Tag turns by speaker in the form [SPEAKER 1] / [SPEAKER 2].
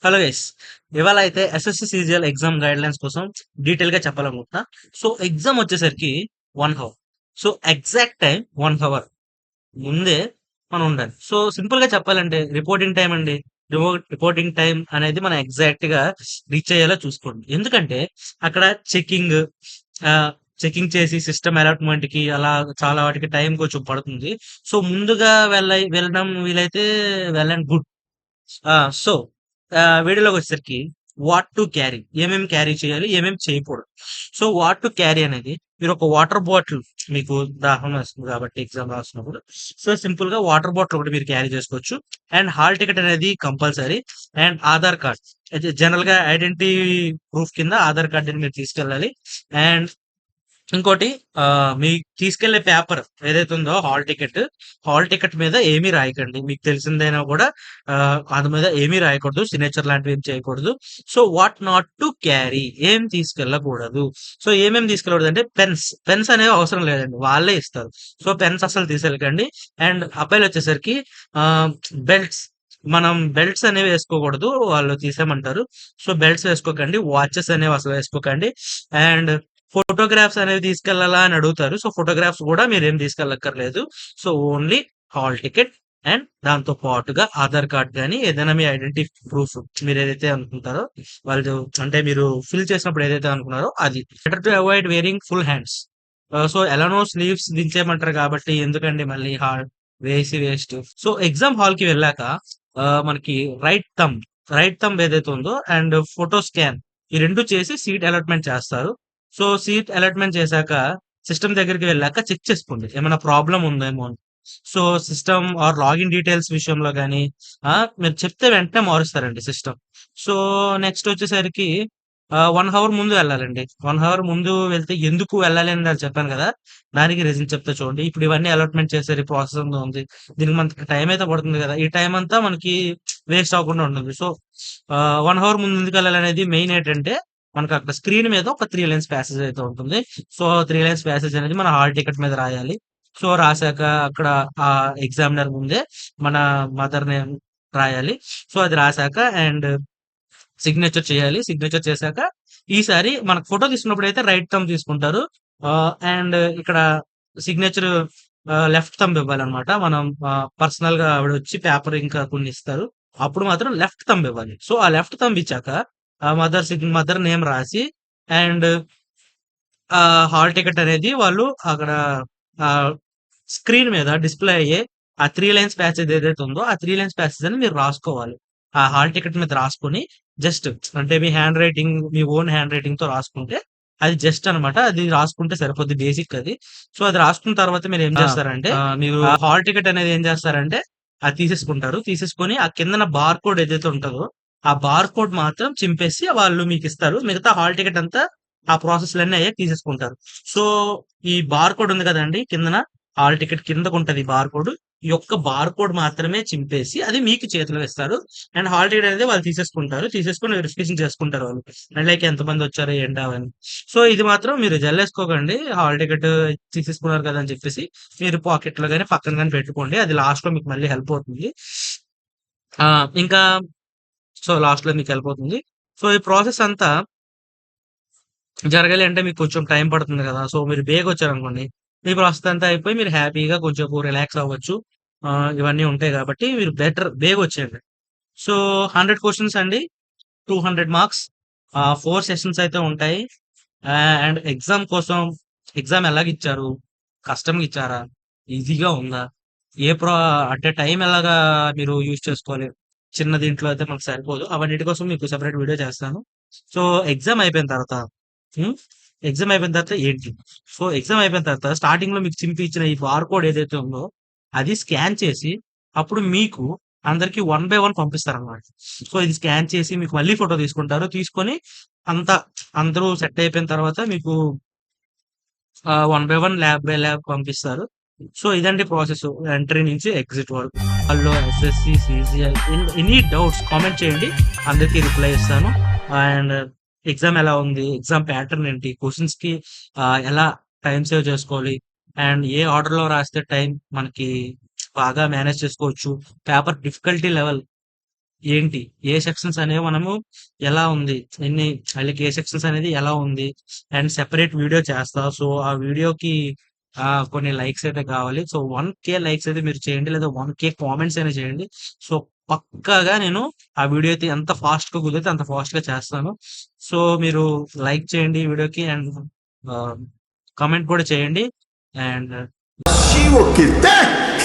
[SPEAKER 1] Hello guys. ఇవాళ అయితే SSC CGL exam guide lines కోసం డీటెయిల్ గా చెప్పాలనుకుంటున్నా. సో ఎగ్జామ్ వచ్చేసరికి 1 hour. So exact time 1 hour ముందే మనం ఉండాలి. సో సింపుల్ గా చెప్పాలంటే రిపోర్టింగ్ టైం అండి. రిపోర్టింగ్ టైం అనేది మనం ఎగ్జాక్ట్ గా రీచ్ అయ్యేలా చూసుకోండి. ఎందుకంటే అక్కడ చెకింగ్ చెకింగ్ చేసి సిస్టమ్ అలాట్మెంట్ కి అలా చాలా వాటికి టైం కొంచెం పడుతుంది. సో ముందుగా వెళ్ళడం వీలైతే వెళ్ళండి, గుడ్. ఆ! సో, వీడియోలోకొచ్చేసరికి వాట్ టు క్యారీ, ఏమేమి క్యారీ చేయాలి, ఏమేమి చేయకూడదు. సో, వాట్ టు క్యారీ అనేది మీరొక వాటర్ బాటిల్, మీకు దాహం వేస్తుంది కాబట్టి ఎగ్జామ్ రాస్తున్నప్పుడు. సో, సింపుల్‌గా వాటర్ బాటిల్ ఒకటి మీరు క్యారీ చేసుకోవచ్చు. అండ్ హాల్ టికెట్ అనేది కంపల్సరీ. And Aadhaar card. అయితే జనరల్‌గా ఐడెంటిటీ ప్రూఫ్ కింద ఆధార్ కార్డ్‌ని మీరు తీసుకెళ్ళాలి. అండ్ ఇంకోటి, మీకు తీసుకెళ్లే పేపర్ ఏదైతే ఉందో హాల్ టికెట్ మీద ఏమీ రాయకండి. మీకు తెలిసిందైనా కూడా దాని మీద ఏమీ రాయకూడదు. సిగ్నేచర్ లాంటివి ఏం చేయకూడదు. So what not to carry, ఏం తీసుకెళ్ళకూడదు. సో ఏమేమి తీసుకెళ్ళకూడదు అంటే పెన్స్ అనేవి అవసరం లేదండి, వాళ్ళే ఇస్తారు. సో పెన్స్ అసలు తీసుకెళ్ళకండి. అండ్ అబ్బాయిలు వచ్చేసరికి బెల్ట్స్, మనం బెల్ట్స్ అనేవి వేసుకోకూడదు, వాళ్ళు తీసేయమంటారు. సో బెల్ట్స్ వేసుకోకండి. వాచెస్ అనేవి అసలు వేసుకోకండి. అండ్ ఫోటోగ్రాఫ్స్ అనేవి తీసుకెళ్లాలా అని అడుగుతారు. సో ఫోటోగ్రాఫ్స్ కూడా మీరేం తీసుకెళ్ళక్కర్లేదు. So only hall ticket and దాంతో పాటుగా ఆధార్ కార్డ్ గానీ ఏదైనా మీ ఐడెంటిటీ ప్రూఫ్ మీరు ఏదైతే అనుకుంటారో, వాళ్ళు అంటే మీరు ఫిల్ చేసినప్పుడు ఏదైతే అనుకున్నారో అది. Better to avoid wearing full hands. So ఎలానో స్లీవ్స్ దించేయమంటారు కాబట్టి ఎందుకండి మళ్ళీ వేస్ట్. సో ఎగ్జామ్ హాల్ కి వెళ్ళాక మనకి రైట్ థంబ్ ఏదైతే ఉందో అండ్ ఫోటో స్కాన్, ఈ రెండు చేసి సీట్ అలాట్మెంట్ చేస్తారు. సో సీట్ అలాట్మెంట్ చేశాక సిస్టమ్ దగ్గరికి వెళ్ళాక చెక్ చేసుకోండి ఏమైనా ప్రాబ్లం ఉందేమో అని. So system are login details విషయంలో కానీ మీరు చెప్తే వెంటనే మారుస్తారండి సిస్టమ్. సో నెక్స్ట్ వచ్చేసరికి 1 hour ముందు వెళ్ళాలండి. 1 hour ముందు వెళ్తే ఎందుకు వెళ్ళాలి అని నేను చెప్పాను కదా, దానికి రీజన్ చెప్తా చూడండి. ఇప్పుడు ఇవన్నీ అలాట్మెంట్ చేశారు, ఈ ప్రాసెస్ ఉంది, దీనికి మనకి టైం అయితే పడుతుంది కదా, ఈ టైం అంతా మనకి వేస్ట్ అవ్వకుండా ఉంటుంది. సో 1 hour ముందు ఎందుకు వెళ్ళాలనేది మెయిన్ ఏంటంటే, మనకు అక్కడ స్క్రీన్ మీద ఒక 3 లైన్స్ ప్యాసేజ్ అయితే ఉంటుంది. సో 3 లైన్స్ ప్యాసేజ్ అనేది మన హాల్ టికెట్ మీద రాయాలి. సో రాసాక అక్కడ ఆ ఎగ్జామినర్ ముందే మన మదర్ నేమ్ రాయాలి. సో అది రాసాక అండ్ సిగ్నేచర్ చేయాలి. సిగ్నేచర్ చేశాక ఈసారి మనకు ఫోటో తీసుకున్నప్పుడు అయితే రైట్ థంబ్ తీసుకుంటారు. అండ్ ఇక్కడ సిగ్నేచర్ లెఫ్ట్ థంబ్ ఇవ్వాలన్నమాట. మనం పర్సనల్ గా ఆవిడ వచ్చి పేపర్ ఇంకా కొన్ని ఇస్తారు. అప్పుడు మాత్రం లెఫ్ట్ థంబ్ ఇవ్వాలి. సో ఆ లెఫ్ట్ థంబ్ ఇచ్చాక మదర్ నేమ్ రాసి అండ్ హాల్ టికెట్ అనేది వాళ్ళు అక్కడ స్క్రీన్ మీద డిస్ప్లే అయ్యే ఆ 3 లైన్స్ ప్యాసేజ్ ఏదైతే ఉందో ఆ 3 లైన్స్ ప్యాసేజ్ అని మీరు రాసుకోవాలి. ఆ హాల్ టికెట్ మీద రాసుకొని జస్ట్, అంటే మీ హ్యాండ్ రైటింగ్, మీ ఓన్ హ్యాండ్ రైటింగ్ తో రాసుకుంటే అది జస్ట్ అన్నమాట. అది రాసుకుంటే సరిపోద్ది, బేసిక్ అది. సో అది రాసుకున్న తర్వాత మీరు ఏం చేస్తారంటే, మీరు హాల్ టికెట్ అనేది ఏం చేస్తారంటే అది తీసేసుకుంటారు. తీసేసుకొని ఆ కిందన బార్ కోడ్ ఏదైతే ఉంటుందో ఆ బార్ కోడ్ మాత్రం చింపేసి వాళ్ళు మీకు ఇస్తారు. మిగతా హాల్ టికెట్ అంతా ఆ ప్రాసెస్‌లన్నీ అయ్యాక తీసేసుకుంటారు. సో, ఈ బార్ కోడ్ ఉంది కదండీ కిందన, హాల్ టికెట్ కిందకుంటది బార్ కోడ్. ఈ యొక్క బార్ కోడ్ మాత్రమే చింపేసి అది మీకు చేతిలో ఇస్తారు. అండ్ హాల్ టికెట్ అనేది వాళ్ళు తీసేసుకుంటారు. తీసేసుకొని వెరిఫికేషన్ చేసుకుంటారు వాళ్ళు. అండ్ లైక్ ఎంతమందొచ్చారు ఏంటా అవన్నీ. సో, ఇది మాత్రం మీరు జల్లేసుకోకండి. హాల్ టికెట్ తీసేసుకున్నారు కదా అని చెప్పేసి మీరు పాకెట్‌లో గాని, పక్కన గాని పెట్టుకోండి. అది లాస్ట్‌లో మీకు మళ్ళీ హెల్ప్ అవుతుంది. ఇంకా సో, లాస్ట్‌లో మీకు హెల్ప్ అవుతుంది. సో, ఈ ప్రాసెస్ అంతా జరగాలి అంటే మీకు కొంచెం టైం పడుతుంది కదా! సో, మీరు బేగొచ్చారనుకోండి, మీ ప్రాసెస్ అంతా అయిపోయి మీరు హ్యాపీగా కొంచెం రిలాక్స్ అవ్వచ్చు. ఇవన్నీ ఉంటాయి కాబట్టి మీరు బెటర్ బేగొచ్చేయండి. సో, 100 క్వెషన్స్ అండి. 200 మార్క్స్. 4 సెషన్స్ అయితే ఉంటాయి. అండ్ ఎగ్జామ్ కోసం, ఎగ్జామ్ ఎలాగిచ్చారు? కష్టంగా ఇచ్చారా? ఈజీగా ఉందా? ఏ ప్రా అంటే టైం ఎలాగా మీరు యూజ్ చేసుకోవాలి? చిన్న దీంట్లో అయితే మనకు సరిపోదు. అవన్నిటి కోసం మీకు సెపరేట్ వీడియో చేస్తాను. సో, ఎగ్జామ్ అయిపోయిన తర్వాత హ్మ్. ఎగ్జామ్ అయిపోయిన తర్వాత ఏంటి? సో, ఎగ్జామ్ అయిపోయిన తర్వాత స్టార్టింగ్‌లో మీకు చింపి ఇచ్చిన ఈ బార్‌కోడ్ ఏదైతే ఉందో, అది స్కాన్ చేసి, అప్పుడు మీకు అందరికి వన్ బై వన్ పంపిస్తారనమాట. సో, ఇది స్కాన్ చేసి మీకు మళ్ళీ ఫోటో తీసుకుంటారు. తీసుకొని అంతా అందరూ సెట్ అయిపోయిన తర్వాత మీకు one by one, lab by lab పంపిస్తారు. సో, ఇదండి ప్రాసెస్ ఎంట్రీ నుంచి ఎగ్జిట్ వరకు. వాళ్ళు SSC, CGL any doubts comment చేయండి. అందరికీ రిప్లై ఇస్తాను. అండ్ ఎగ్జామ్ ఎలా ఉంది? ఎగ్జామ్ ప్యాటర్న్ ఏంటి? క్వెషన్స్‌కి ఎలా టైమ్ సేవ్ చేసుకోవాలి? అండ్ ఏ ఆర్డర్‌లో రాస్తే టైం మనకి బాగా మేనేజ్ చేసుకోవచ్చు? పేపర్ డిఫికల్టీ లెవెల్ ఏంటి? ఏ సెక్షన్స్ అనేవి మనము ఎలా ఉంది? ఆళ్ళకి ఏ సెక్షన్స్ అనేది ఎలా ఉంది? అండ్ సెపరేట్ వీడియో చేస్తా. సో, ఆ వీడియోకి కొన్ని లైక్స్ అయితే కావాలి. సో, 1,000 లైక్స్ అయితే మీరు చేయండి. లేదా 1,000 కామెంట్స్ అయినా చేయండి. సో, పక్కాగా నేను ఆ వీడియో అయితే ఎంత ఫాస్ట్‌గా కుదిరితే అంత ఫాస్ట్‌గా చేస్తాను. సో, మీరు లైక్ చేయండి ఈ వీడియోకి అండ్ ఆహ్, కామెంట్ కూడా చేయండి. And
[SPEAKER 2] Arquivo que tem!